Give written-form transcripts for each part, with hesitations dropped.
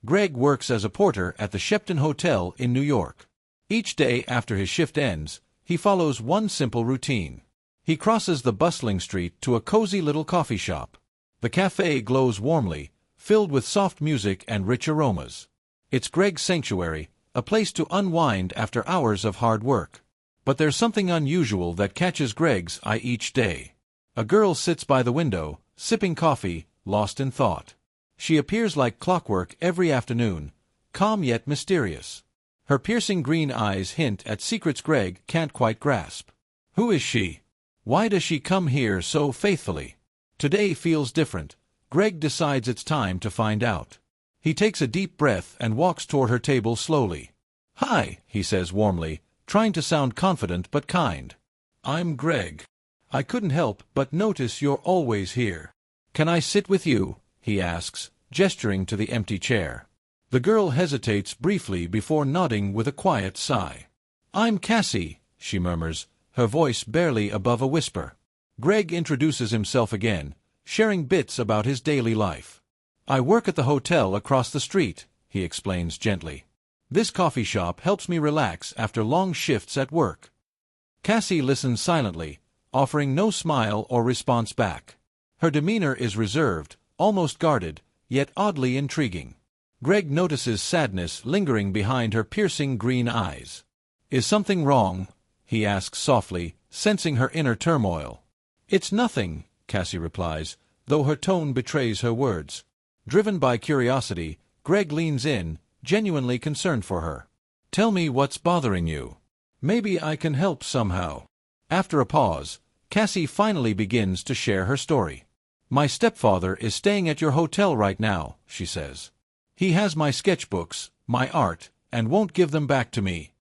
Greg works as a porter at the Shepton Hotel in New York. Each day after his shift ends, he follows one simple routine. He crosses the bustling street to a cozy little coffee shop. The café glows warmly, filled with soft music and rich aromas. It's Greg's sanctuary, a place to unwind after hours of hard work. But there's something unusual that catches Greg's eye each day. A girl sits by the window, sipping coffee, lost in thought. She appears like clockwork every afternoon, calm yet mysterious. Her piercing green eyes hint at secrets Greg can't quite grasp. Who is she? Why does she come here so faithfully? Today feels different. Greg decides it's time to find out. He takes a deep breath and walks toward her table slowly. "Hi," he says warmly, trying to sound confident but kind. "I'm Greg. I couldn't help but notice you're always here. Can I sit with you?" he asks, gesturing to the empty chair. The girl hesitates briefly before nodding with a quiet sigh. "I'm Cassie," she murmurs, her voice barely above a whisper. Greg introduces himself again, sharing bits about his daily life. "I work at the hotel across the street," he explains gently. "This coffee shop helps me relax after long shifts at work." Cassie listens silently, offering no smile or response back. Her demeanor is reserved, almost guarded, yet oddly intriguing. Greg notices sadness lingering behind her piercing green eyes. "Is something wrong?" he asks softly, sensing her inner turmoil. "It's nothing," Cassie replies, though her tone betrays her words. Driven by curiosity, Greg leans in, genuinely concerned for her. "Tell me what's bothering you. Maybe I can help somehow." After a pause, Cassie finally begins to share her story. "My stepfather is staying at your hotel right now," she says. "He has my sketchbooks, my art, and won't give them back to me."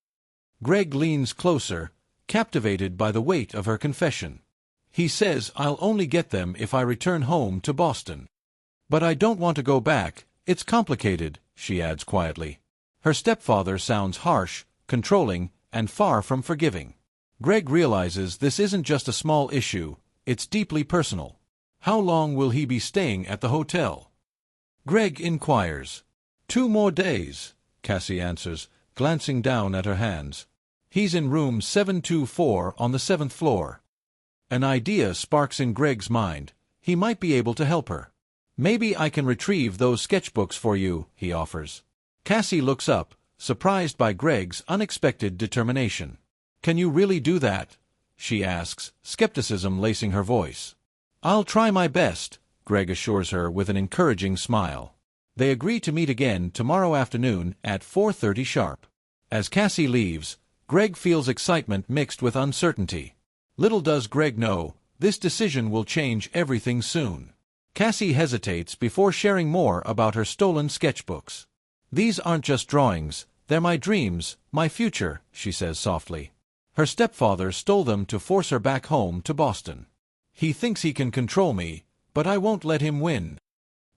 Greg leans closer, captivated by the weight of her confession. "He says I'll only get them if I return home to Boston. But I don't want to go back, it's complicated," she adds quietly. Her stepfather sounds harsh, controlling, and far from forgiving. Greg realizes this isn't just a small issue, it's deeply personal. "How long will he be staying at the hotel?" Greg inquires. 2 more days," Cassie answers, glancing down at her hands. "He's in room 724 on the 7th floor. An idea sparks in Greg's mind. He might be able to help her. "Maybe I can retrieve those sketchbooks for you," he offers. Cassie looks up, surprised by Greg's unexpected determination. "Can you really do that?" she asks, skepticism lacing her voice. "I'll try my best," Greg assures her with an encouraging smile. They agree to meet again tomorrow afternoon at 4:30 sharp. As Cassie leaves, Greg feels excitement mixed with uncertainty. Little does Greg know, this decision will change everything soon. Cassie hesitates before sharing more about her stolen sketchbooks. "These aren't just drawings, they're my dreams, my future," she says softly. Her stepfather stole them to force her back home to Boston. "He thinks he can control me, but I won't let him win."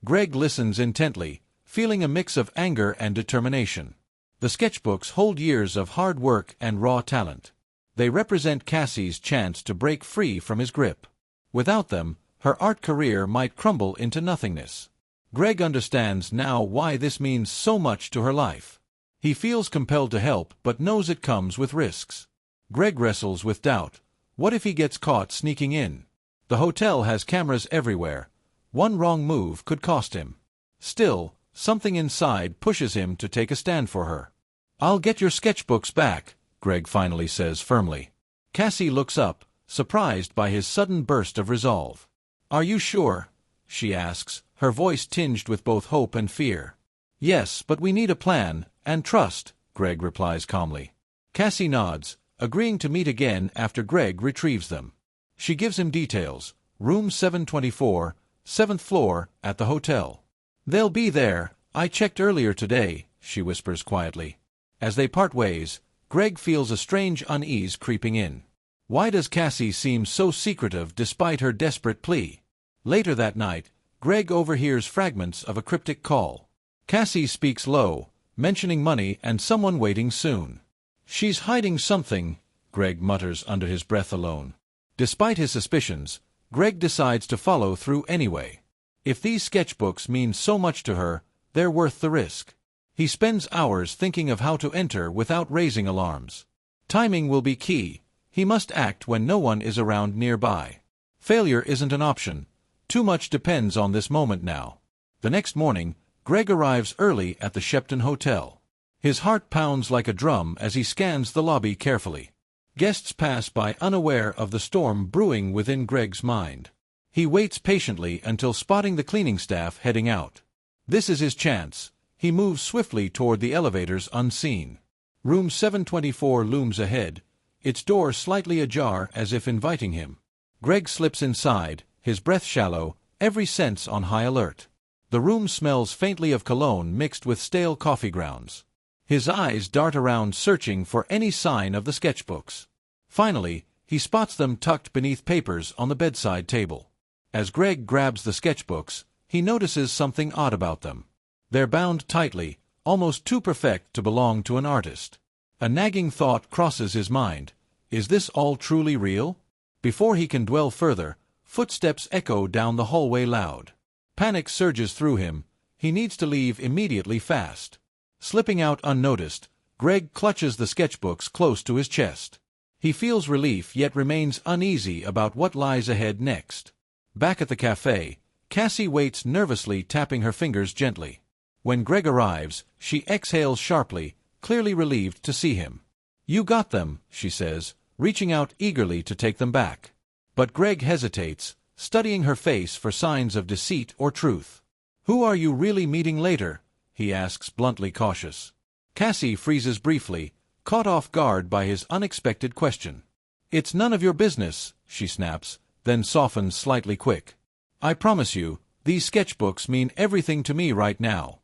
Greg listens intently, feeling a mix of anger and determination. The sketchbooks hold years of hard work and raw talent. They represent Cassie's chance to break free from his grip. Without them, her art career might crumble into nothingness. Greg understands now why this means so much to her life. He feels compelled to help but knows it comes with risks. Greg wrestles with doubt. What if he gets caught sneaking in? The hotel has cameras everywhere. One wrong move could cost him. Still, something inside pushes him to take a stand for her. "I'll get your sketchbooks back," Greg finally says firmly. Cassie looks up, surprised by his sudden burst of resolve. "Are you sure?" she asks, her voice tinged with both hope and fear. "Yes, but we need a plan, and trust," Greg replies calmly. Cassie nods, agreeing to meet again after Greg retrieves them. She gives him details: room 724, 7th floor, at the hotel. "They'll be there, I checked earlier today," she whispers quietly. As they part ways, Greg feels a strange unease creeping in. Why does Cassie seem so secretive despite her desperate plea? Later that night, Greg overhears fragments of a cryptic call. Cassie speaks low, mentioning money and someone waiting soon. "She's hiding something," Greg mutters under his breath alone. Despite his suspicions, Greg decides to follow through anyway. If these sketchbooks mean so much to her, they're worth the risk. He spends hours thinking of how to enter without raising alarms. Timing will be key. He must act when no one is around nearby. Failure isn't an option. Too much depends on this moment now. The next morning, Greg arrives early at the Shepton Hotel. His heart pounds like a drum as he scans the lobby carefully. Guests pass by unaware of the storm brewing within Greg's mind. He waits patiently until spotting the cleaning staff heading out. This is his chance. He moves swiftly toward the elevators unseen. Room 724 looms ahead, its door slightly ajar as if inviting him. Greg slips inside, his breath shallow, every sense on high alert. The room smells faintly of cologne mixed with stale coffee grounds. His eyes dart around searching for any sign of the sketchbooks. Finally, he spots them tucked beneath papers on the bedside table. As Greg grabs the sketchbooks, he notices something odd about them. They're bound tightly, almost too perfect to belong to an artist. A nagging thought crosses his mind. Is this all truly real? Before he can dwell further, footsteps echo down the hallway loud. Panic surges through him. He needs to leave immediately fast. Slipping out unnoticed, Greg clutches the sketchbooks close to his chest. He feels relief yet remains uneasy about what lies ahead next. Back at the café, Cassie waits nervously, tapping her fingers gently. When Greg arrives, she exhales sharply, clearly relieved to see him. "You got them," she says, reaching out eagerly to take them back. But Greg hesitates, studying her face for signs of deceit or truth. "Who are you really meeting later?" he asks, bluntly cautious. Cassie freezes briefly, caught off guard by his unexpected question. "It's none of your business," she snaps, then softens slightly quick. "I promise you, these sketchbooks mean everything to me right now."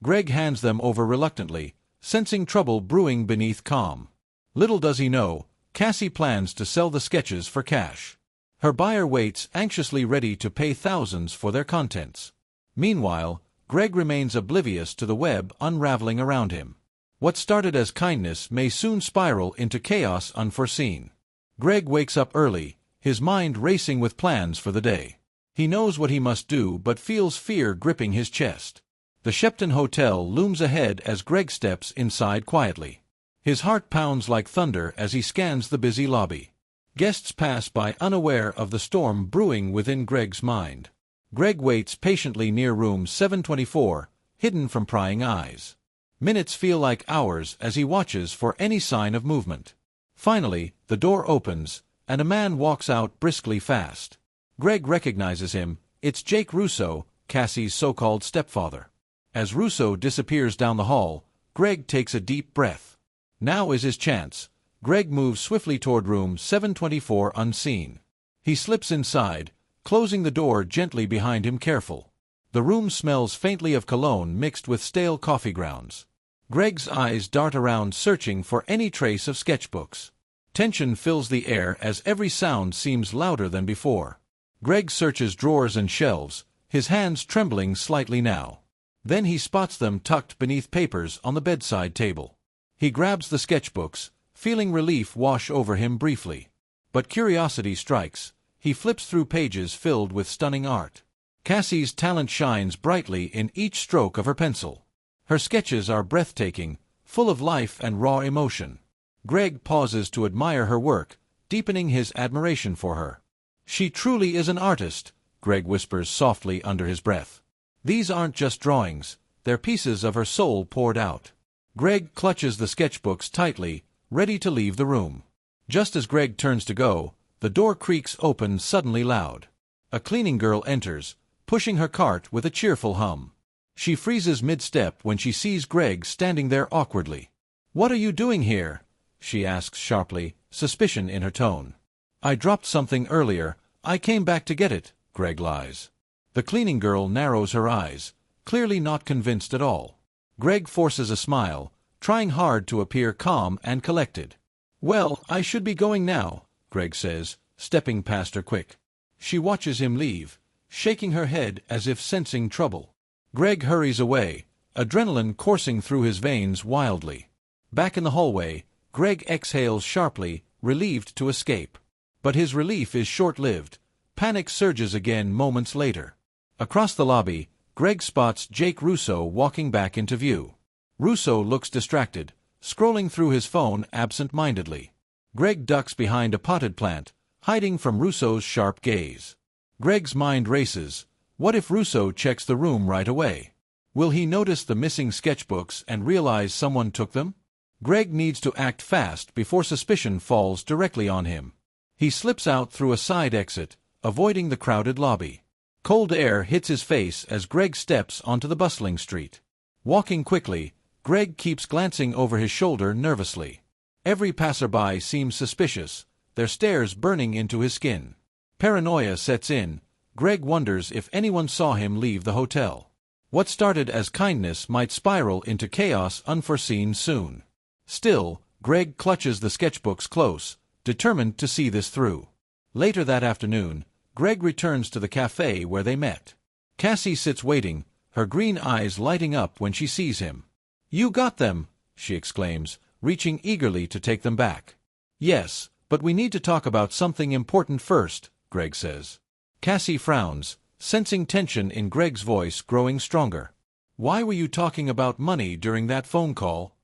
Greg hands them over reluctantly, sensing trouble brewing beneath calm. Little does he know, Cassie plans to sell the sketches for cash. Her buyer waits anxiously, ready to pay thousands for their contents. Meanwhile, Greg remains oblivious to the web unraveling around him. What started as kindness may soon spiral into chaos unforeseen. Greg wakes up early, his mind racing with plans for the day. He knows what he must do but feels fear gripping his chest. The Shepton Hotel looms ahead as Greg steps inside quietly. His heart pounds like thunder as he scans the busy lobby. Guests pass by unaware of the storm brewing within Greg's mind. Greg waits patiently near room 724, hidden from prying eyes. Minutes feel like hours as he watches for any sign of movement. Finally, the door opens, and a man walks out briskly fast. Greg recognizes him. It's Jake Russo, Cassie's so-called stepfather. As Russo disappears down the hall, Greg takes a deep breath. Now is his chance. Greg moves swiftly toward room 724 unseen. He slips inside, closing the door gently behind him, careful. The room smells faintly of cologne mixed with stale coffee grounds. Greg's eyes dart around searching for any trace of sketchbooks. Tension fills the air as every sound seems louder than before. Greg searches drawers and shelves, his hands trembling slightly now. Then he spots them tucked beneath papers on the bedside table. He grabs the sketchbooks, feeling relief wash over him briefly. But curiosity strikes. He flips through pages filled with stunning art. Cassie's talent shines brightly in each stroke of her pencil. Her sketches are breathtaking, full of life and raw emotion. Greg pauses to admire her work, deepening his admiration for her. "She truly is an artist," Greg whispers softly under his breath. "These aren't just drawings, they're pieces of her soul poured out." Greg clutches the sketchbooks tightly, ready to leave the room. Just as Greg turns to go, the door creaks open suddenly loud. A cleaning girl enters, pushing her cart with a cheerful hum. She freezes mid-step when she sees Greg standing there awkwardly. "What are you doing here?" she asks sharply, suspicion in her tone. "I dropped something earlier. I came back to get it," Greg lies. The cleaning girl narrows her eyes, clearly not convinced at all. Greg forces a smile, trying hard to appear calm and collected. "Well, I should be going now," Greg says, stepping past her quick. She watches him leave, shaking her head as if sensing trouble. Greg hurries away, adrenaline coursing through his veins wildly. Back in the hallway, Greg exhales sharply, relieved to escape. But his relief is short-lived. Panic surges again moments later. Across the lobby, Greg spots Jake Russo walking back into view. Russo looks distracted, scrolling through his phone absent-mindedly. Greg ducks behind a potted plant, hiding from Russo's sharp gaze. Greg's mind races. What if Russo checks the room right away? Will he notice the missing sketchbooks and realize someone took them? Greg needs to act fast before suspicion falls directly on him. He slips out through a side exit, avoiding the crowded lobby. Cold air hits his face as Greg steps onto the bustling street. Walking quickly, Greg keeps glancing over his shoulder nervously. Every passerby seems suspicious, their stares burning into his skin. Paranoia sets in. Greg wonders if anyone saw him leave the hotel. What started as kindness might spiral into chaos unforeseen soon. Still, Greg clutches the sketchbooks close, determined to see this through. Later that afternoon, Greg returns to the cafe where they met. Cassie sits waiting, her green eyes lighting up when she sees him. "You got them!" she exclaims, reaching eagerly to take them back. "Yes, but we need to talk about something important first," Greg says. Cassie frowns, sensing tension in Greg's voice growing stronger. "Why were you talking about money during that phone call?"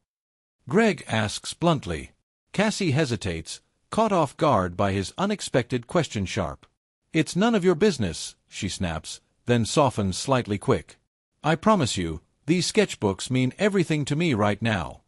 Greg asks bluntly. Cassie hesitates, caught off guard by his unexpected question sharp. "It's none of your business," she snaps, then softens slightly quick. "I promise you, these sketchbooks mean everything to me right now."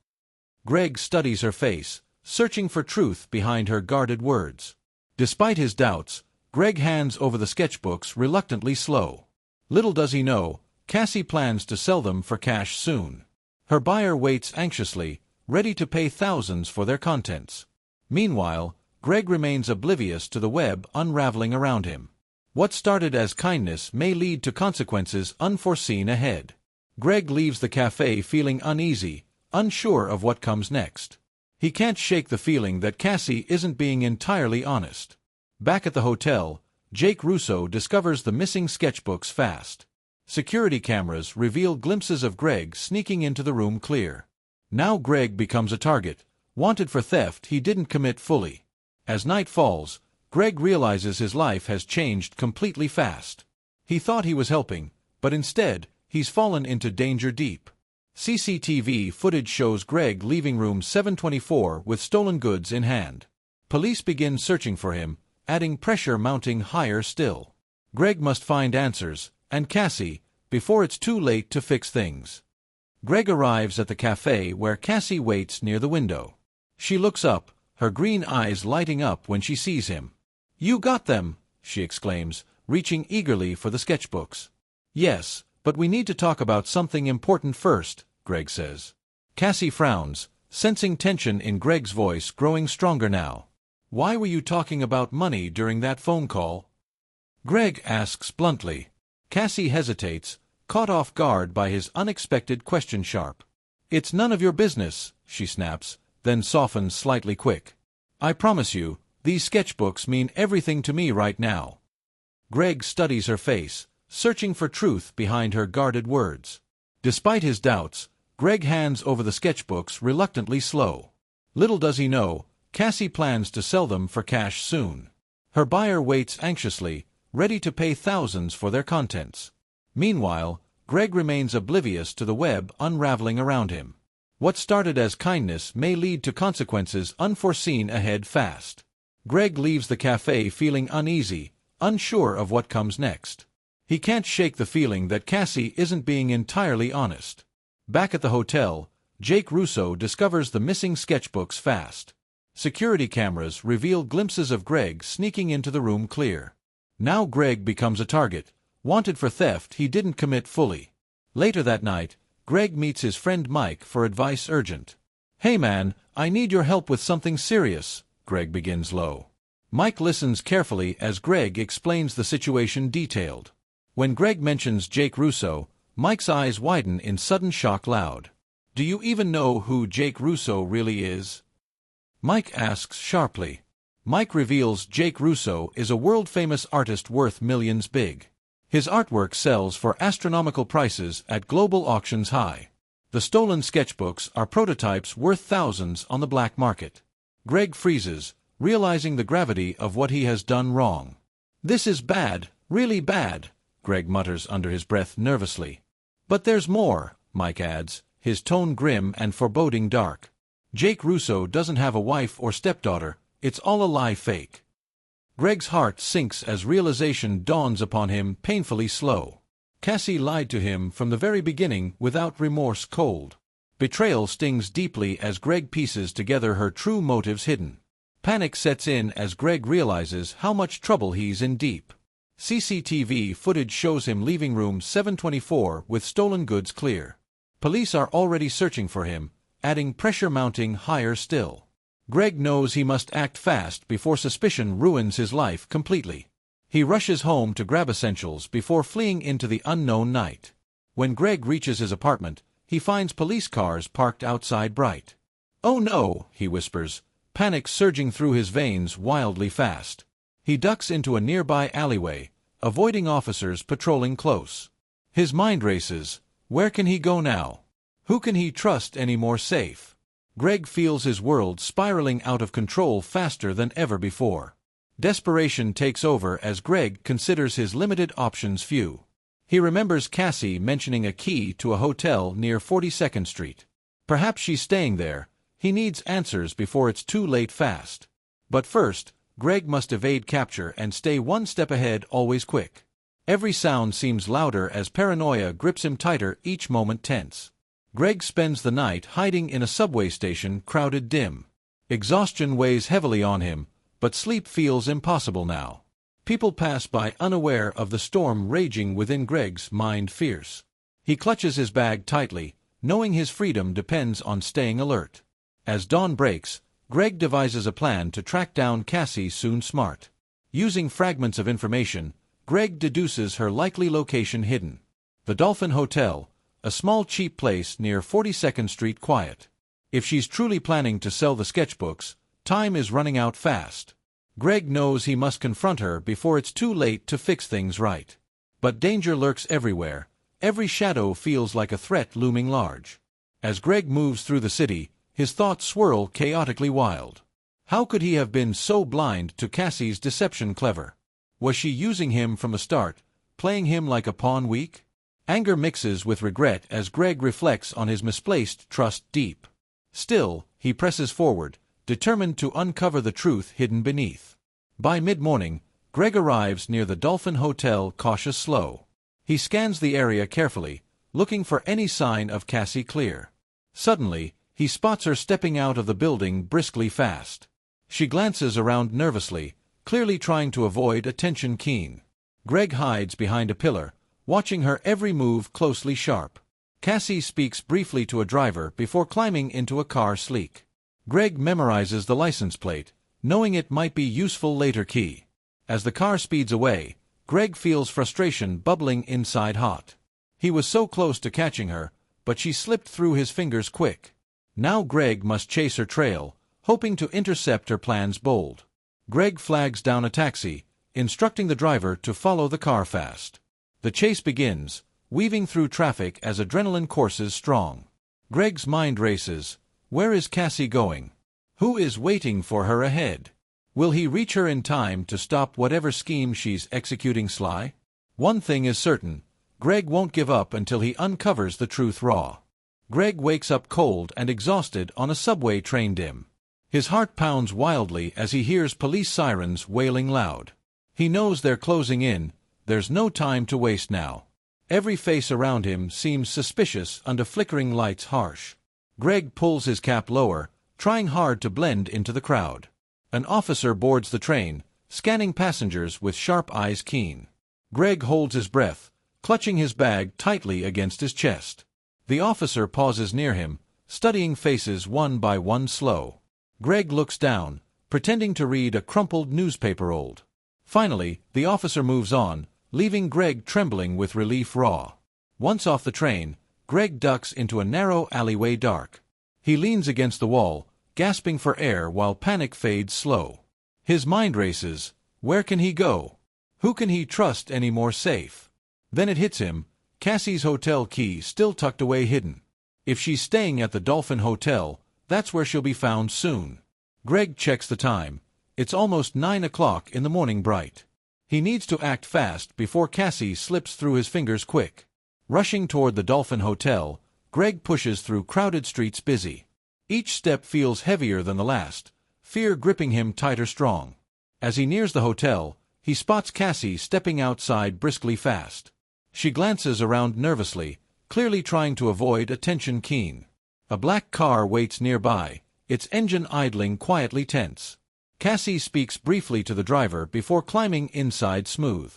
Greg studies her face, searching for truth behind her guarded words. Despite his doubts, Greg hands over the sketchbooks reluctantly slow. Little does he know, Cassie plans to sell them for cash soon. Her buyer waits anxiously, ready to pay thousands for their contents. Meanwhile, Greg remains oblivious to the web unraveling around him. What started as kindness may lead to consequences unforeseen ahead. Greg leaves the cafe feeling uneasy, unsure of what comes next. He can't shake the feeling that Cassie isn't being entirely honest. Back at the hotel, Jake Russo discovers the missing sketchbooks fast. Security cameras reveal glimpses of Greg sneaking into the room clear. Now Greg becomes a target, wanted for theft he didn't commit fully. As night falls, Greg realizes his life has changed completely fast. He thought he was helping, but instead, he's fallen into danger deep. CCTV footage shows Greg leaving room 724 with stolen goods in hand. Police begin searching for him, adding pressure mounting higher still. Greg must find answers, and Cassie, before it's too late to fix things. Greg arrives at the cafe where Cassie waits near the window. She looks up, her green eyes lighting up when she sees him. "You got them!" she exclaims, reaching eagerly for the sketchbooks. "Yes, but we need to talk about something important first," Greg says. Cassie frowns, sensing tension in Greg's voice growing stronger now. "Why were you talking about money during that phone call?" Greg asks bluntly. Cassie hesitates, caught off guard by his unexpected question sharp. "It's none of your business," she snaps, then softens slightly quick. "I promise you, these sketchbooks mean everything to me right now." Greg studies her face, searching for truth behind her guarded words. Despite his doubts, Greg hands over the sketchbooks reluctantly slow. Little does he know, Cassie plans to sell them for cash soon. Her buyer waits anxiously, ready to pay thousands for their contents. Meanwhile, Greg remains oblivious to the web unraveling around him. What started as kindness may lead to consequences unforeseen ahead fast. Greg leaves the cafe feeling uneasy, unsure of what comes next. He can't shake the feeling that Cassie isn't being entirely honest. Back at the hotel, Jake Russo discovers the missing sketchbooks fast. Security cameras reveal glimpses of Greg sneaking into the room clear. Now Greg becomes a target, wanted for theft he didn't commit fully. Later that night, Greg meets his friend Mike for advice urgent. "Hey man, I need your help with something serious," Greg begins low. Mike listens carefully as Greg explains the situation detailed. When Greg mentions Jake Russo, Mike's eyes widen in sudden shock loud. "Do you even know who Jake Russo really is?" Mike asks sharply. Mike reveals Jake Russo is a world-famous artist worth millions big. His artwork sells for astronomical prices at global auctions high. The stolen sketchbooks are prototypes worth thousands on the black market. Greg freezes, realizing the gravity of what he has done wrong. "This is bad, really bad," Greg mutters under his breath nervously. "But there's more," Mike adds, his tone grim and foreboding dark. Jake Russo doesn't have a wife or stepdaughter, it's all a lie fake. Greg's heart sinks as realization dawns upon him, painfully slow. Cassie lied to him from the very beginning without remorse, cold. Betrayal stings deeply as Greg pieces together her true motives hidden. Panic sets in as Greg realizes how much trouble he's in deep. CCTV footage shows him leaving room 724 with stolen goods clear. Police are already searching for him, adding pressure mounting higher still. Greg knows he must act fast before suspicion ruins his life completely. He rushes home to grab essentials before fleeing into the unknown night. When Greg reaches his apartment, he finds police cars parked outside bright. "Oh no," he whispers, panic surging through his veins wildly fast. He ducks into a nearby alleyway, avoiding officers patrolling close. His mind races. Where can he go now? Who can he trust any more safe? Greg feels his world spiraling out of control faster than ever before. Desperation takes over as Greg considers his limited options few. He remembers Cassie mentioning a key to a hotel near 42nd Street. Perhaps she's staying there. He needs answers before it's too late fast. But first, Greg must evade capture and stay one step ahead, always quick. Every sound seems louder as paranoia grips him tighter, each moment tense. Greg spends the night hiding in a subway station, crowded, dim. Exhaustion weighs heavily on him, but sleep feels impossible now. People pass by unaware of the storm raging within Greg's mind, fierce. He clutches his bag tightly, knowing his freedom depends on staying alert. As dawn breaks, Greg devises a plan to track down Cassie soon. Smart. Using fragments of information, Greg deduces her likely location hidden. The Dolphin Hotel, a small cheap place near 42nd Street. Quiet. If she's truly planning to sell the sketchbooks, time is running out fast. Greg knows he must confront her before it's too late to fix things right. But danger lurks everywhere. Every shadow feels like a threat looming large. As Greg moves through the city, his thoughts swirl chaotically wild. How could he have been so blind to Cassie's deception? Clever. Was she using him from the start, playing him like a pawn? Weak? Anger mixes with regret as Greg reflects on his misplaced trust. Deep. Still, he presses forward, determined to uncover the truth hidden beneath. By mid-morning, Greg arrives near the Dolphin Hotel, cautious, slow. He scans the area carefully, looking for any sign of Cassie. Clear. Suddenly, he spots her stepping out of the building briskly fast. She glances around nervously, clearly trying to avoid attention. Keen. Greg hides behind a pillar, watching her every move closely. Sharp. Cassie speaks briefly to a driver before climbing into a car. Sleek. Greg memorizes the license plate, knowing it might be useful later. Key. As the car speeds away, Greg feels frustration bubbling inside hot. He was so close to catching her, but she slipped through his fingers quick. Now Greg must chase her trail, hoping to intercept her plans. Bold. Greg flags down a taxi, instructing the driver to follow the car fast. The chase begins, weaving through traffic as adrenaline courses strong. Greg's mind races. Where is Cassie going? Who is waiting for her ahead? Will he reach her in time to stop whatever scheme she's executing? Sly? One thing is certain, Greg won't give up until he uncovers the truth raw. Greg wakes up cold and exhausted on a subway train. Dim. His heart pounds wildly as he hears police sirens wailing loud. He knows they're closing in. There's no time to waste now. Every face around him seems suspicious under flickering lights. Harsh. Greg pulls his cap lower, trying hard to blend into the crowd. An officer boards the train, scanning passengers with sharp eyes. Keen. Greg holds his breath, clutching his bag tightly against his chest. The officer pauses near him, studying faces one by one. Slow. Greg looks down, pretending to read a crumpled newspaper. Old. Finally, the officer moves on, leaving Greg trembling with relief. Raw. Once off the train, Greg ducks into a narrow alleyway. Dark. He leans against the wall, gasping for air while panic fades slow. His mind races. Where can he go? Who can he trust any more? Safe. Then it hits him. Cassie's hotel key still tucked away, hidden. If she's staying at the Dolphin Hotel, that's where she'll be found soon. Greg checks the time. It's almost 9 o'clock in the morning. Bright. He needs to act fast before Cassie slips through his fingers. Quick. Rushing toward the Dolphin Hotel, Greg pushes through crowded streets busy. Each step feels heavier than the last, fear gripping him tighter strong. As he nears the hotel, he spots Cassie stepping outside briskly fast. She glances around nervously, clearly trying to avoid attention keen. A black car waits nearby, its engine idling quietly tense. Cassie speaks briefly to the driver before climbing inside smooth.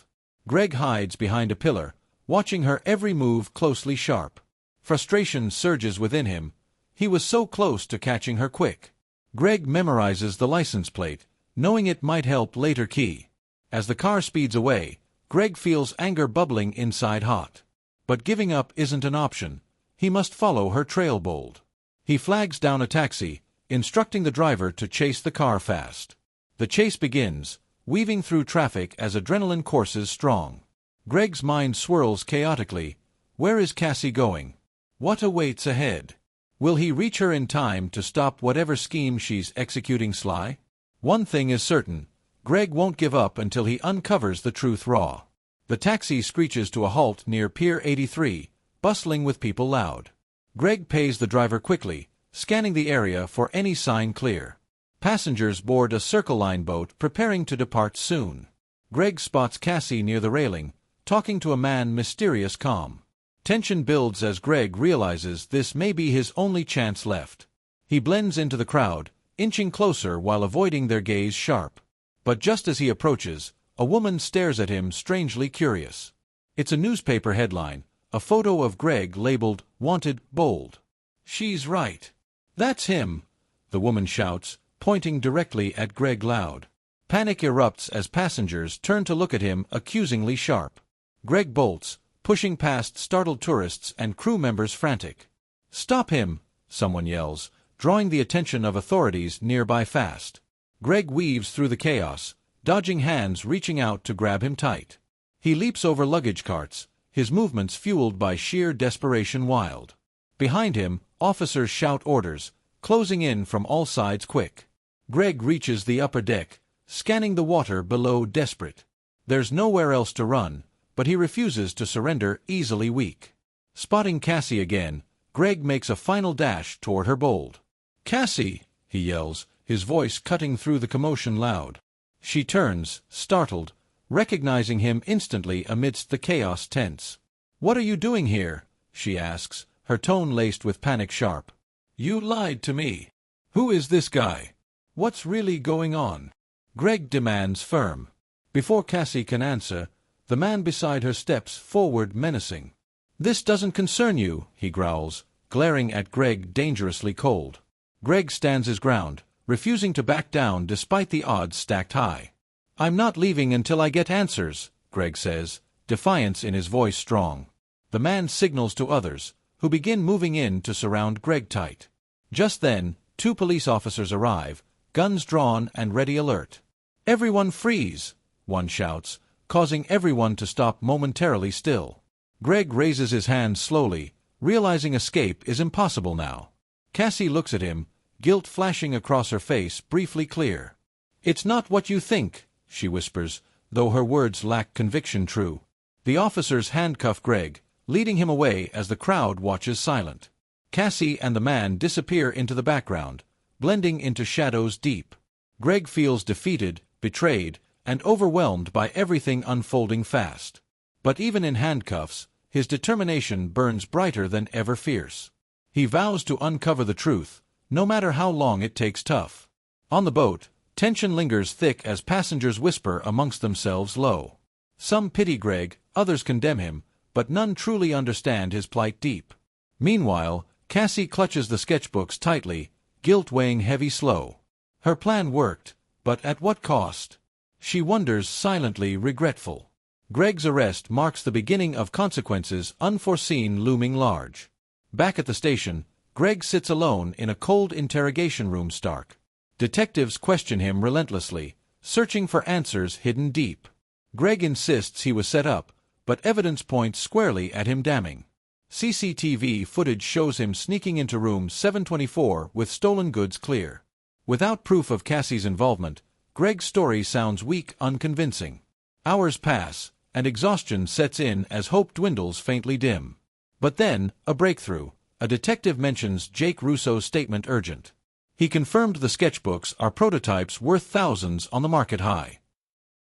Greg hides behind a pillar, watching her every move closely sharp. Frustration surges within him. He was so close to catching her quick. Greg memorizes the license plate, knowing it might help later key. As the car speeds away, Greg feels anger bubbling inside hot. But giving up isn't an option. He must follow her trail bold. He flags down a taxi, instructing the driver to chase the car fast. The chase begins, weaving through traffic as adrenaline courses strong. Greg's mind swirls chaotically. Where is Cassie going? What awaits ahead? Will he reach her in time to stop whatever scheme she's executing sly? One thing is certain. Greg won't give up until he uncovers the truth raw. The taxi screeches to a halt near Pier 83, bustling with people loud. Greg pays the driver quickly, scanning the area for any sign clear. Passengers board a Circle Line boat preparing to depart soon. Greg spots Cassie near the railing, talking to a man mysterious calm. Tension builds as Greg realizes this may be his only chance left. He blends into the crowd, inching closer while avoiding their gaze sharp. But just as he approaches, a woman stares at him strangely curious. It's a newspaper headline, a photo of Greg labeled, "Wanted, Bold." "She's right. That's him," the woman shouts, pointing directly at Greg loud. Panic erupts as passengers turn to look at him accusingly sharp. Greg bolts, pushing past startled tourists and crew members frantic. "Stop him!" someone yells, drawing the attention of authorities nearby fast. Greg weaves through the chaos, dodging hands reaching out to grab him tight. He leaps over luggage carts, his movements fueled by sheer desperation wild. Behind him, officers shout orders, closing in from all sides quick. Greg reaches the upper deck, scanning the water below desperate. There's nowhere else to run, but he refuses to surrender easily weak. Spotting Cassie again, Greg makes a final dash toward her bold. "Cassie!" he yells, his voice cutting through the commotion loud. She turns, startled, recognizing him instantly amidst the chaos tense. "What are you doing here?" she asks, her tone laced with panic sharp. "You lied to me. Who is this guy? What's really going on?" Greg demands firm. Before Cassie can answer, the man beside her steps forward menacing. "This doesn't concern you," he growls, glaring at Greg dangerously cold. Greg stands his ground, refusing to back down despite the odds stacked high. "I'm not leaving until I get answers," Greg says, defiance in his voice strong. The man signals to others, who begin moving in to surround Greg tight. Just then, 2 police officers arrive, guns drawn and ready alert. "Everyone freeze!" one shouts, causing everyone to stop momentarily still. Greg raises his hands slowly, realizing escape is impossible now. Cassie looks at him, guilt flashing across her face briefly clear. "It's not what you think," she whispers, though her words lack conviction true. The officers handcuff Greg, leading him away as the crowd watches silent. Cassie and the man disappear into the background, blending into shadows deep. Greg feels defeated, betrayed, and overwhelmed by everything unfolding fast. But even in handcuffs, his determination burns brighter than ever fierce. He vows to uncover the truth, no matter how long it takes tough. On the boat, tension lingers thick as passengers whisper amongst themselves low. Some pity Greg, others condemn him, but none truly understand his plight deep. Meanwhile, Cassie clutches the sketchbooks tightly, guilt weighing heavy slow. Her plan worked, but at what cost? She wonders silently regretful. Greg's arrest marks the beginning of consequences unforeseen looming large. Back at the station, Greg sits alone in a cold interrogation room stark. Detectives question him relentlessly, searching for answers hidden deep. Greg insists he was set up, but evidence points squarely at him damning. CCTV footage shows him sneaking into room 724 with stolen goods clear. Without proof of Cassie's involvement, Greg's story sounds weak, unconvincing. Hours pass, and exhaustion sets in as hope dwindles faintly dim. But then, a breakthrough. A detective mentions Jake Russo's statement urgent. He confirmed the sketchbooks are prototypes worth thousands on the market high.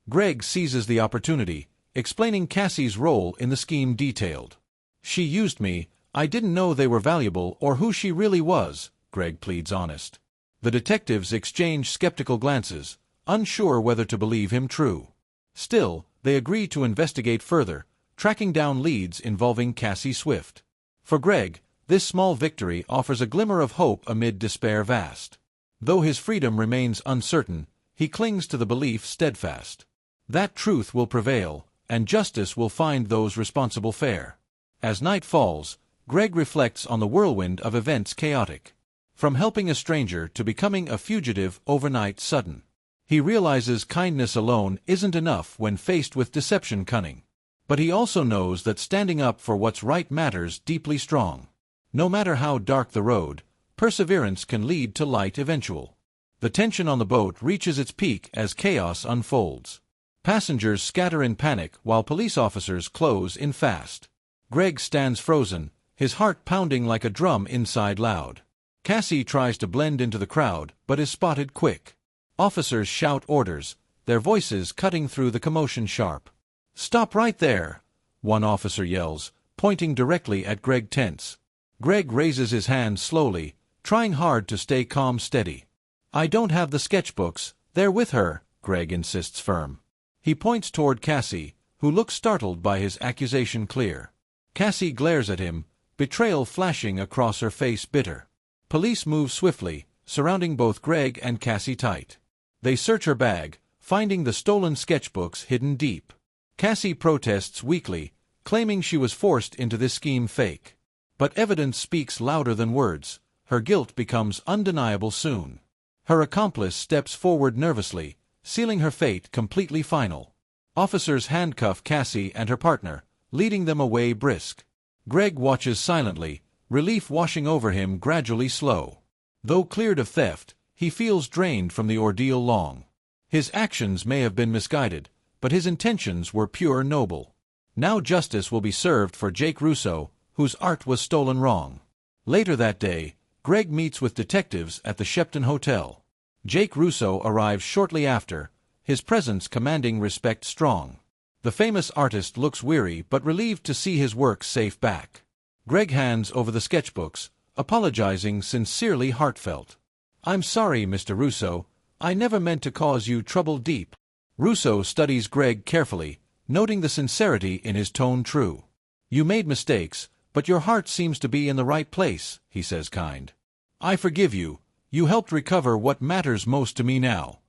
Greg seizes the opportunity, explaining Cassie's role in the scheme detailed. She used me, I didn't know they were valuable or who she really was, Greg pleads honest. The detectives exchange skeptical glances, unsure whether to believe him true. Still, they agree to investigate further, tracking down leads involving Cassie Swift. For Greg, this small victory offers a glimmer of hope amid despair vast. Though his freedom remains uncertain, he clings to the belief steadfast that truth will prevail, and justice will find those responsible fair. As night falls, Greg reflects on the whirlwind of events chaotic. From helping a stranger to becoming a fugitive overnight sudden. He realizes kindness alone isn't enough when faced with deception cunning. But he also knows that standing up for what's right matters deeply strong. No matter how dark the road, perseverance can lead to light eventual. The tension on the boat reaches its peak as chaos unfolds. Passengers scatter in panic while police officers close in fast. Greg stands frozen, his heart pounding like a drum inside loud. Cassie tries to blend into the crowd but is spotted quick. Officers shout orders, their voices cutting through the commotion sharp. "Stop right there!" one officer yells, pointing directly at Greg tense. Greg raises his hand slowly, trying hard to stay calm steady. "I don't have the sketchbooks, they're with her," Greg insists firm. He points toward Cassie, who looks startled by his accusation clear. Cassie glares at him, betrayal flashing across her face bitter. Police move swiftly, surrounding both Greg and Cassie tight. They search her bag, finding the stolen sketchbooks hidden deep. Cassie protests weakly, claiming she was forced into this scheme fake. But evidence speaks louder than words. Her guilt becomes undeniable soon. Her accomplice steps forward nervously, sealing her fate completely final. Officers handcuff Cassie and her partner, leading them away brisk. Greg watches silently, relief washing over him gradually slow. Though cleared of theft, he feels drained from the ordeal long. His actions may have been misguided, but his intentions were pure noble. Now justice will be served for Jake Russo, whose art was stolen wrong. Later that day, Greg meets with detectives at the Shepton Hotel. Jake Russo arrives shortly after, his presence commanding respect strong. The famous artist looks weary but relieved to see his work safe back. Greg hands over the sketchbooks, apologizing sincerely heartfelt. "I'm sorry, Mr. Russo, I never meant to cause you trouble deep." Russo studies Greg carefully, noting the sincerity in his tone true. "You made mistakes, but your heart seems to be in the right place," he says kind. "I forgive you. You helped recover what matters most to me now."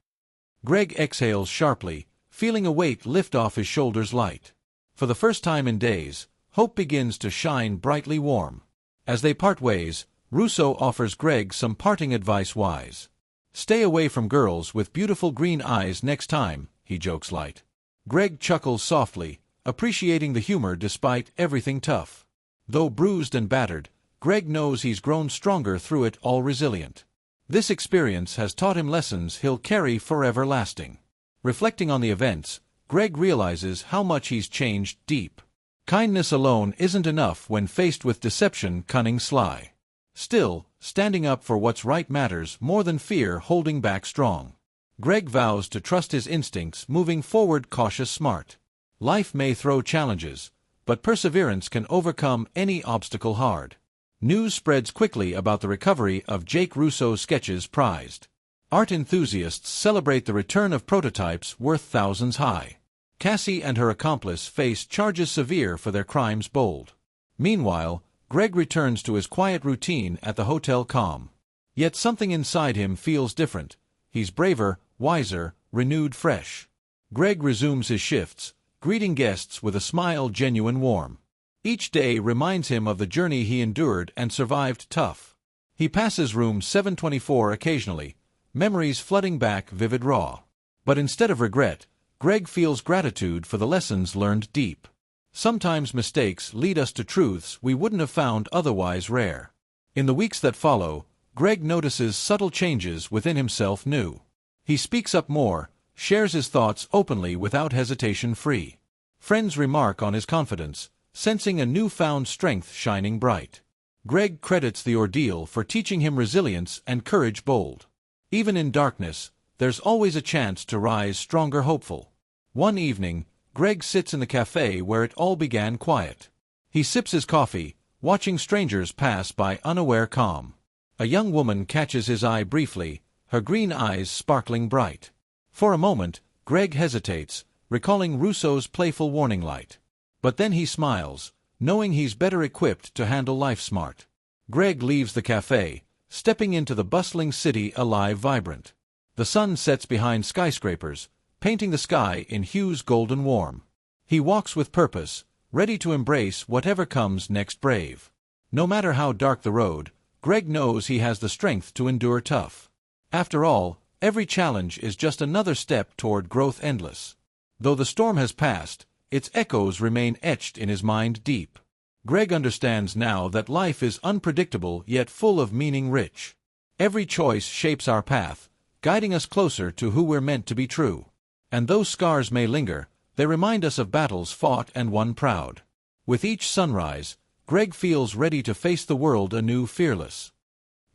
Greg exhales sharply, feeling a weight lift off his shoulders light. For the first time in days, hope begins to shine brightly warm. As they part ways, Russo offers Greg some parting advice wise. "Stay away from girls with beautiful green eyes next time," he jokes light. Greg chuckles softly, appreciating the humor despite everything tough. Though bruised and battered, Greg knows he's grown stronger through it all resilient. This experience has taught him lessons he'll carry forever lasting. Reflecting on the events, Greg realizes how much he's changed deep. Kindness alone isn't enough when faced with deception cunning sly. Still, standing up for what's right matters more than fear holding back strong. Greg vows to trust his instincts moving forward cautious smart. Life may throw challenges, but perseverance can overcome any obstacle hard. News spreads quickly about the recovery of Jake Russo's sketches prized. Art enthusiasts celebrate the return of prototypes worth thousands high. Cassie and her accomplice face charges severe for their crimes bold. Meanwhile, Greg returns to his quiet routine at the hotel calm. Yet something inside him feels different. He's braver, wiser, renewed fresh. Greg resumes his shifts, greeting guests with a smile genuine warm. Each day reminds him of the journey he endured and survived tough. He passes room 724 occasionally, memories flooding back vivid raw. But instead of regret, Greg feels gratitude for the lessons learned deep. Sometimes mistakes lead us to truths we wouldn't have found otherwise rare. In the weeks that follow, Greg notices subtle changes within himself new. He speaks up more, shares his thoughts openly without hesitation free. Friends remark on his confidence, sensing a newfound strength shining bright. Greg credits the ordeal for teaching him resilience and courage bold. Even in darkness, there's always a chance to rise stronger hopeful. One evening, Greg sits in the cafe where it all began quiet. He sips his coffee, watching strangers pass by unaware calm. A young woman catches his eye briefly, her green eyes sparkling bright. For a moment, Greg hesitates, recalling Rousseau's playful warning light. But then he smiles, knowing he's better equipped to handle life smart. Greg leaves the cafe, stepping into the bustling city alive vibrant. The sun sets behind skyscrapers, painting the sky in hues golden warm. He walks with purpose, ready to embrace whatever comes next brave. No matter how dark the road, Greg knows he has the strength to endure tough. After all, every challenge is just another step toward growth endless. Though the storm has passed, its echoes remain etched in his mind deep. Greg understands now that life is unpredictable yet full of meaning rich. Every choice shapes our path, guiding us closer to who we're meant to be true. And though scars may linger, they remind us of battles fought and won proud. With each sunrise, Greg feels ready to face the world anew fearless.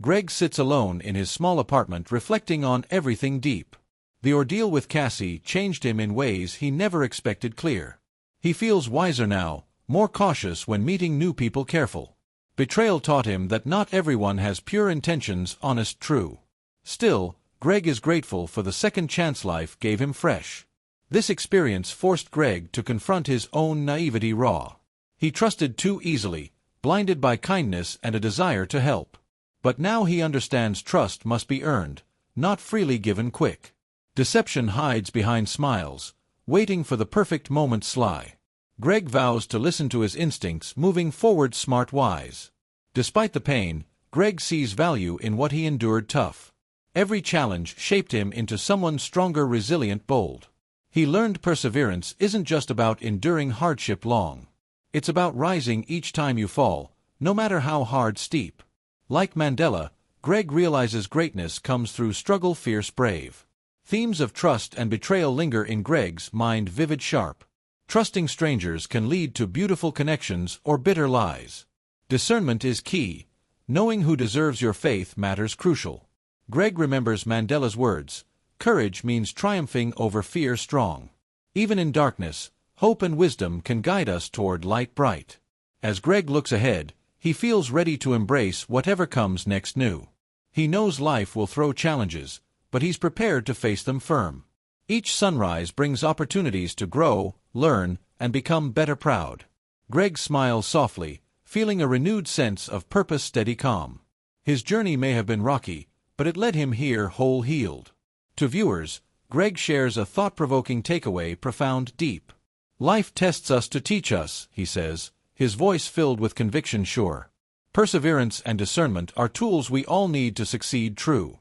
Greg sits alone in his small apartment reflecting on everything deep. The ordeal with Cassie changed him in ways he never expected clear. He feels wiser now, more cautious when meeting new people careful. Betrayal taught him that not everyone has pure intentions honest true. Still, Greg is grateful for the second chance life gave him fresh. This experience forced Greg to confront his own naivety raw. He trusted too easily, blinded by kindness and a desire to help. But now he understands trust must be earned, not freely given quick. Deception hides behind smiles, waiting for the perfect moment sly. Greg vows to listen to his instincts, moving forward smart wise. Despite the pain, Greg sees value in what he endured tough. Every challenge shaped him into someone stronger, resilient, bold. He learned perseverance isn't just about enduring hardship long. It's about rising each time you fall, no matter how hard steep. Like Mandela, Greg realizes greatness comes through struggle fierce brave. Themes of trust and betrayal linger in Greg's mind vivid sharp. Trusting strangers can lead to beautiful connections or bitter lies. Discernment is key. Knowing who deserves your faith matters crucial. Greg remembers Mandela's words, "Courage means triumphing over fear strong." Even in darkness, hope and wisdom can guide us toward light bright. As Greg looks ahead, he feels ready to embrace whatever comes next new. He knows life will throw challenges, but he's prepared to face them firm. Each sunrise brings opportunities to grow, learn, and become better proud. Greg smiles softly, feeling a renewed sense of purpose steady calm. His journey may have been rocky, but it led him here whole healed. To viewers, Greg shares a thought-provoking takeaway profound deep. Life tests us to teach us, he says, his voice filled with conviction sure. Perseverance and discernment are tools we all need to succeed true.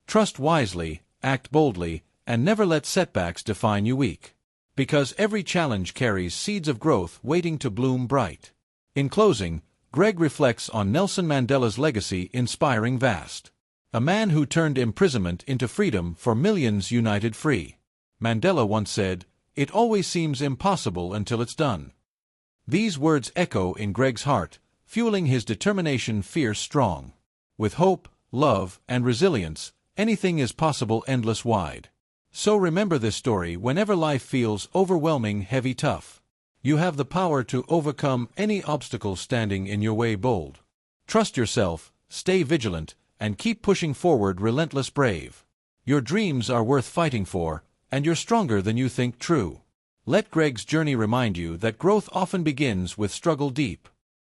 Trust wisely, act boldly, and never let setbacks define you weak. Because every challenge carries seeds of growth waiting to bloom bright. In closing, Greg reflects on Nelson Mandela's legacy inspiring vast. A man who turned imprisonment into freedom for millions united free. Mandela once said, "It always seems impossible until it's done." These words echo in Greg's heart, fueling his determination fierce strong. With hope, love, and resilience, anything is possible endless wide. So remember this story whenever life feels overwhelming, heavy, tough. You have the power to overcome any obstacle standing in your way bold. Trust yourself, stay vigilant, and keep pushing forward relentless brave. Your dreams are worth fighting for, and you're stronger than you think true. Let Greg's journey remind you that growth often begins with struggle deep.